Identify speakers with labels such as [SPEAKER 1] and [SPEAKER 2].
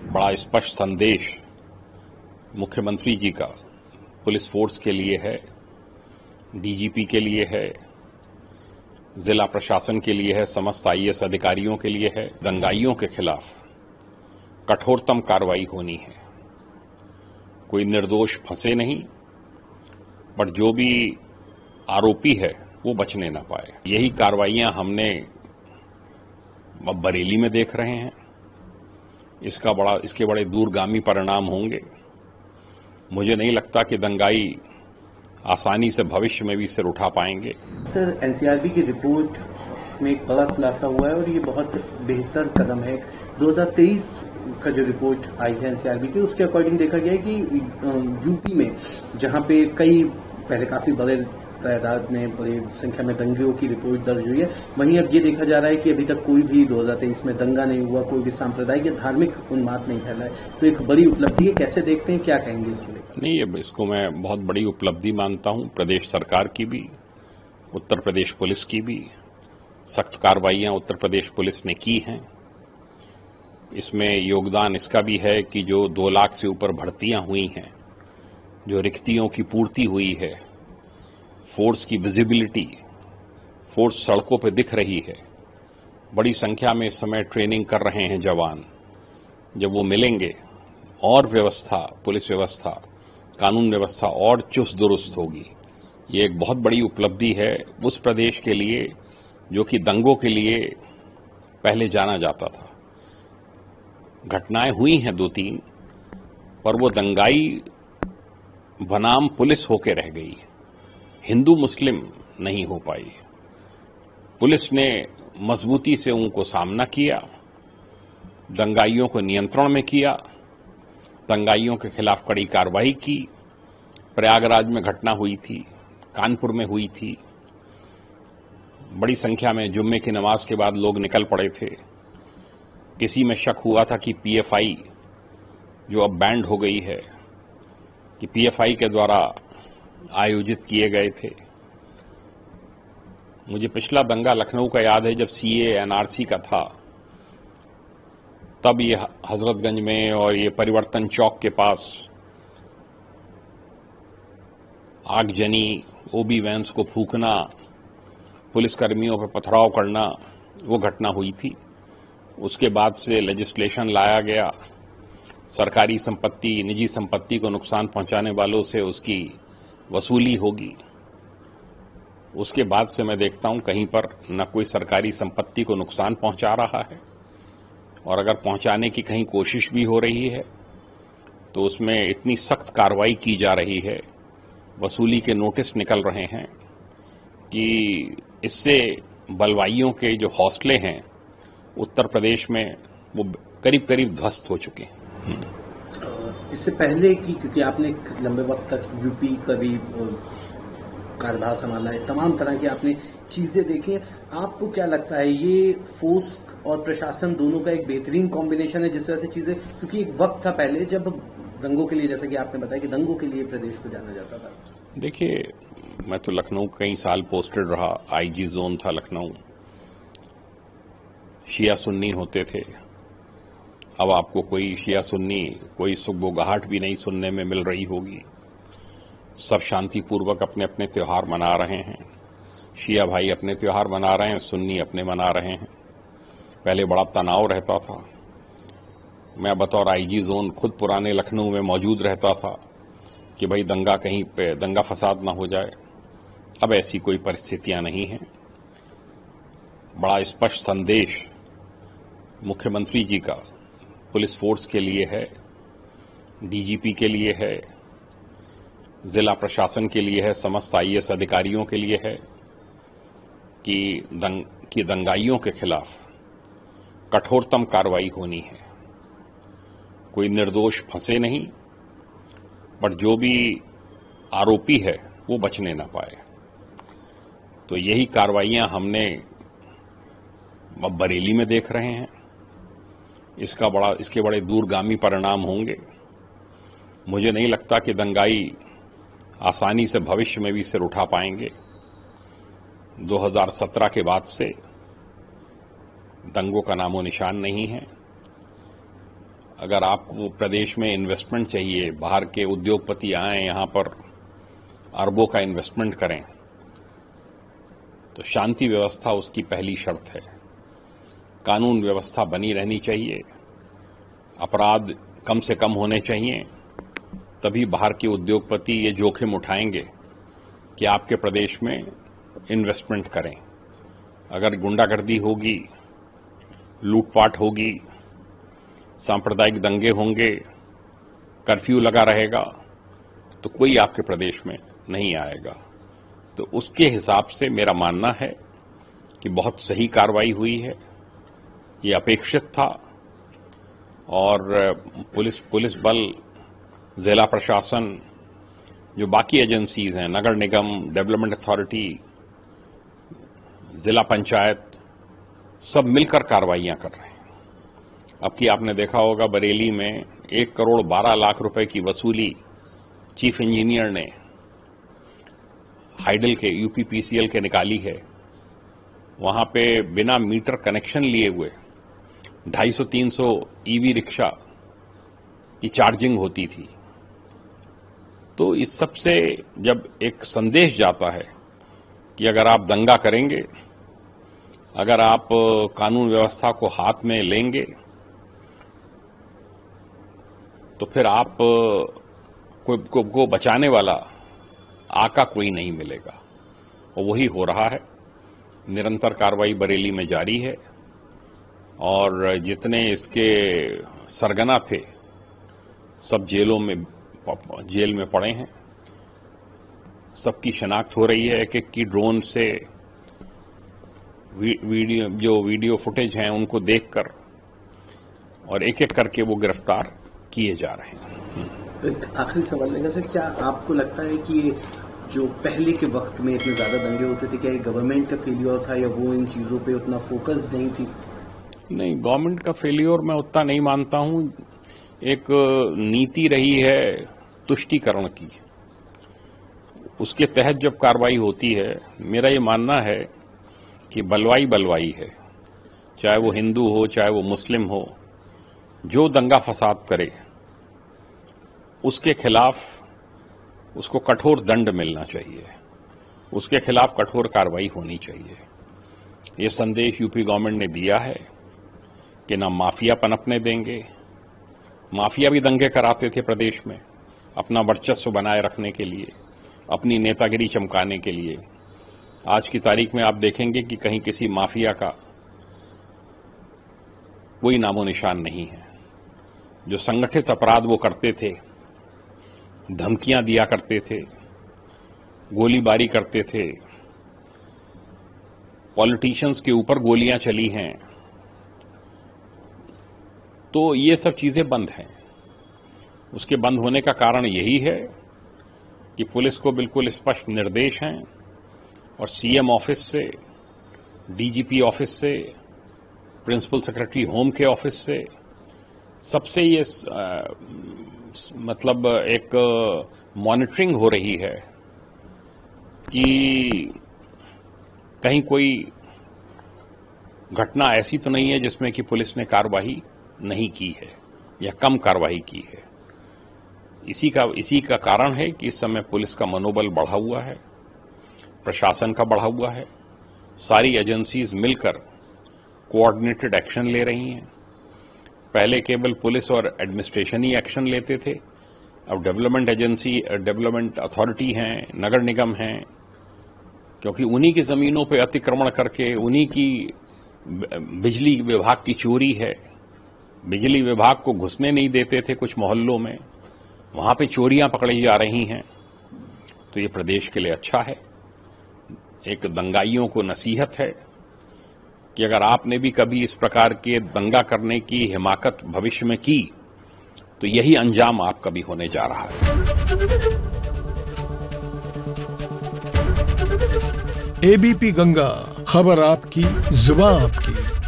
[SPEAKER 1] बड़ा स्पष्ट संदेश मुख्यमंत्री जी का पुलिस फोर्स के लिए है, डीजीपी के लिए है, जिला प्रशासन के लिए है, समस्त आईएएस अधिकारियों के लिए है। दंगाइयों के खिलाफ कठोरतम कार्रवाई होनी है। कोई निर्दोष फंसे नहीं, बट जो भी आरोपी है वो बचने ना पाए। यही कार्रवाइयां हमने अब बरेली में देख रहे हैं। इसके बड़े दूरगामी परिणाम होंगे। मुझे नहीं लगता कि दंगाई आसानी से भविष्य में भी सिर उठा पाएंगे।
[SPEAKER 2] सर, एनसीआरबी की रिपोर्ट में एक बड़ा खुलासा हुआ है और ये बहुत बेहतर कदम है। 2023 का जो रिपोर्ट आई है एनसीआरबी की, उसके अकॉर्डिंग देखा गया है कि यूपी में जहां पे कई पहले काफी बड़े तादाद में बड़ी संख्या में दंगों की रिपोर्ट दर्ज हुई है, वहीं अब ये देखा जा रहा है कि अभी तक कोई भी 2023 में दंगा नहीं हुआ, कोई भी सांप्रदायिक या धार्मिक उन्माद नहीं फैला है। तो एक बड़ी उपलब्धि है। कैसे देखते हैं, क्या कहेंगे इसको लेकर?
[SPEAKER 1] नहीं, इसको मैं बहुत बड़ी उपलब्धि मानता हूं। प्रदेश सरकार की भी, उत्तर प्रदेश पुलिस की भी। सख्त कार्रवाइयां उत्तर प्रदेश पुलिस ने की हैं। इसमें योगदान इसका भी है कि जो 2 लाख से ऊपर भर्तियां हुई हैं, जो रिक्तियों की पूर्ति हुई है, फोर्स की विजिबिलिटी, फोर्स सड़कों पर दिख रही है। बड़ी संख्या में इस समय ट्रेनिंग कर रहे हैं जवान। जब वो मिलेंगे और व्यवस्था, पुलिस व्यवस्था, कानून व्यवस्था और चुस्त दुरुस्त होगी। ये एक बहुत बड़ी उपलब्धि है उस प्रदेश के लिए जो कि दंगों के लिए पहले जाना जाता था। घटनाएं हुई हैं 2-3, पर वो दंगाई बनाम पुलिस होके रह गई, हिंदू मुस्लिम नहीं हो पाई। पुलिस ने मजबूती से उनको सामना किया, दंगाइयों को नियंत्रण में किया, दंगाइयों के खिलाफ कड़ी कार्रवाई की। प्रयागराज में घटना हुई थी, कानपुर में हुई थी। बड़ी संख्या में जुम्मे की नमाज के बाद लोग निकल पड़े थे। किसी में शक हुआ था कि पीएफआई, जो अब बैंड हो गई है, कि पीएफआई के द्वारा आयोजित किए गए थे। मुझे पिछला दंगा लखनऊ का याद है, जब सीए एनआरसी का था, तब ये हजरतगंज में और ये परिवर्तन चौक के पास आगजनी, ओबी वैन्स को फूंकना, पुलिसकर्मियों पर पथराव करना, वो घटना हुई थी। उसके बाद से लेजिस्लेशन लाया गया, सरकारी संपत्ति, निजी संपत्ति को नुकसान पहुंचाने वालों से उसकी वसूली होगी। उसके बाद से मैं देखता हूं कहीं पर न कोई सरकारी संपत्ति को नुकसान पहुंचा रहा है, और अगर पहुंचाने की कहीं कोशिश भी हो रही है तो उसमें इतनी सख्त कार्रवाई की जा रही है, वसूली के नोटिस निकल रहे हैं कि इससे बलवाइयों के जो हौसले हैं उत्तर प्रदेश में वो करीब करीब ध्वस्त हो चुके हैं।
[SPEAKER 2] इससे पहले की, क्योंकि आपने लंबे वक्त तक यूपी का भी कार्यभार संभाला है, तमाम तरह की आपने चीजें देखी हैं, आपको क्या लगता है ये फोर्स और प्रशासन दोनों का एक बेहतरीन कॉम्बिनेशन है, जिस वजह से चीजें, क्योंकि एक वक्त था पहले जब दंगों के लिए, जैसे कि आपने बताया कि दंगों के लिए प्रदेश को जाना जाता था।
[SPEAKER 1] देखिए, मैं तो लखनऊ कई साल पोस्टेड रहा, आईजी जोन था लखनऊ। शिया सुन्नी होते थे। अब आपको कोई शिया सुन्नी, कोई सुगबुगाहट भी नहीं सुनने में मिल रही होगी। सब शांतिपूर्वक अपने अपने त्योहार मना रहे हैं। शिया भाई अपने त्योहार मना रहे हैं, सुन्नी अपने मना रहे हैं। पहले बड़ा तनाव रहता था। मैं बतौर आईजी जोन खुद पुराने लखनऊ में मौजूद रहता था कि भाई दंगा कहीं पे दंगा फसाद ना हो जाए। अब ऐसी कोई परिस्थितियां नहीं हैं। बड़ा स्पष्ट संदेश मुख्यमंत्री जी का पुलिस फोर्स के लिए है, डीजीपी के लिए है, जिला प्रशासन के लिए है, समस्त आईएएस अधिकारियों के लिए है कि दंगाइयों के खिलाफ कठोरतम कार्रवाई होनी है। कोई निर्दोष फंसे नहीं, बट जो भी आरोपी है वो बचने ना पाए। तो यही कार्रवाइयां हमने अब बरेली में देख रहे हैं। इसके बड़े दूरगामी परिणाम होंगे। मुझे नहीं लगता कि दंगाई आसानी से भविष्य में भी सिर उठा पाएंगे। 2017 के बाद से दंगों का नामो निशान नहीं है। अगर आपको प्रदेश में इन्वेस्टमेंट चाहिए, बाहर के उद्योगपति आए यहां पर अरबों का इन्वेस्टमेंट करें, तो शांति व्यवस्था उसकी पहली शर्त है। कानून व्यवस्था बनी रहनी चाहिए, अपराध कम से कम होने चाहिए, तभी बाहर के उद्योगपति ये जोखिम उठाएंगे कि आपके प्रदेश में इन्वेस्टमेंट करें। अगर गुंडागर्दी होगी, लूटपाट होगी, सांप्रदायिक दंगे होंगे, कर्फ्यू लगा रहेगा, तो कोई आपके प्रदेश में नहीं आएगा। तो उसके हिसाब से मेरा मानना है कि बहुत सही कार्रवाई हुई है, ये अपेक्षित था। और पुलिस बल, जिला प्रशासन, जो बाकी एजेंसीज हैं, नगर निगम, डेवलपमेंट अथॉरिटी, जिला पंचायत, सब मिलकर कार्रवाइयां कर रहे हैं। अब की आपने देखा होगा बरेली में 1 करोड़ 12 लाख रुपए की वसूली चीफ इंजीनियर ने हाइडल के, यूपीपीसीएल के निकाली है। वहां पे बिना मीटर कनेक्शन लिए हुए 250-300 ईवी रिक्शा की चार्जिंग होती थी। तो इस सब से जब एक संदेश जाता है कि अगर आप दंगा करेंगे, अगर आप कानून व्यवस्था को हाथ में लेंगे, तो फिर आप को बचाने वाला आका कोई नहीं मिलेगा। और वही हो रहा है। निरंतर कार्रवाई बरेली में जारी है और जितने इसके सरगना थे सब जेल में पड़े हैं। सबकी शनाख्त हो रही है। एक की ड्रोन से वीडियो फुटेज हैं उनको देखकर, और एक एक करके वो गिरफ्तार किए जा रहे हैं।
[SPEAKER 2] एक आखिरी सवाल है सर, क्या आपको लगता है कि ये जो पहले के वक्त में इतने ज्यादा दंगे होते थे, क्या ये गवर्नमेंट का फेलियर था या वो इन चीजों पे उतना फोकस नहीं थी?
[SPEAKER 1] नहीं, गवर्नमेंट का फेलियर मैं उतना नहीं मानता हूं। एक नीति रही है तुष्टीकरण की, उसके तहत जब कार्रवाई होती है, मेरा ये मानना है कि बलवाई है, चाहे वो हिंदू हो चाहे वो मुस्लिम हो, जो दंगा फसाद करे उसके खिलाफ उसको कठोर दंड मिलना चाहिए, उसके खिलाफ कठोर कार्रवाई होनी चाहिए। ये संदेश यूपी गवर्नमेंट ने दिया है कि ना माफिया पनपने देंगे। माफिया भी दंगे कराते थे प्रदेश में अपना वर्चस्व बनाए रखने के लिए, अपनी नेतागिरी चमकाने के लिए। आज की तारीख में आप देखेंगे कि कहीं किसी माफिया का कोई नामो निशान नहीं है। जो संगठित अपराध वो करते थे, धमकियां दिया करते थे, गोलीबारी करते थे, पॉलिटिशियंस के ऊपर गोलियां चली हैं, तो ये सब चीजें बंद हैं। उसके बंद होने का कारण यही है कि पुलिस को बिल्कुल स्पष्ट निर्देश हैं और सीएम ऑफिस से, डीजीपी ऑफिस से, प्रिंसिपल सेक्रेटरी होम के ऑफिस से, सबसे ये मतलब एक मॉनिटरिंग हो रही है कि कहीं कोई घटना ऐसी तो नहीं है जिसमें कि पुलिस ने कार्रवाई नहीं की है या कम कार्रवाई की है। इसी का कारण है कि इस समय पुलिस का मनोबल बढ़ा हुआ है, प्रशासन का बढ़ा हुआ है। सारी एजेंसीज मिलकर कोऑर्डिनेटेड एक्शन ले रही हैं। पहले केवल पुलिस और एडमिनिस्ट्रेशन ही एक्शन लेते थे, अब डेवलपमेंट अथॉरिटी हैं, नगर निगम हैं, क्योंकि उन्हीं की जमीनों पे अतिक्रमण करके उन्हीं की बिजली विभाग की चोरी है। बिजली विभाग को घुसने नहीं देते थे कुछ मोहल्लों में, वहां पे चोरियां पकड़ी जा रही हैं। तो ये प्रदेश के लिए अच्छा है। एक दंगाइयों को नसीहत है कि अगर आपने भी कभी इस प्रकार के दंगा करने की हिमाकत भविष्य में की, तो यही अंजाम आपका भी होने जा रहा है।
[SPEAKER 3] एबीपी गंगा, खबर आपकी, जुबान आपकी।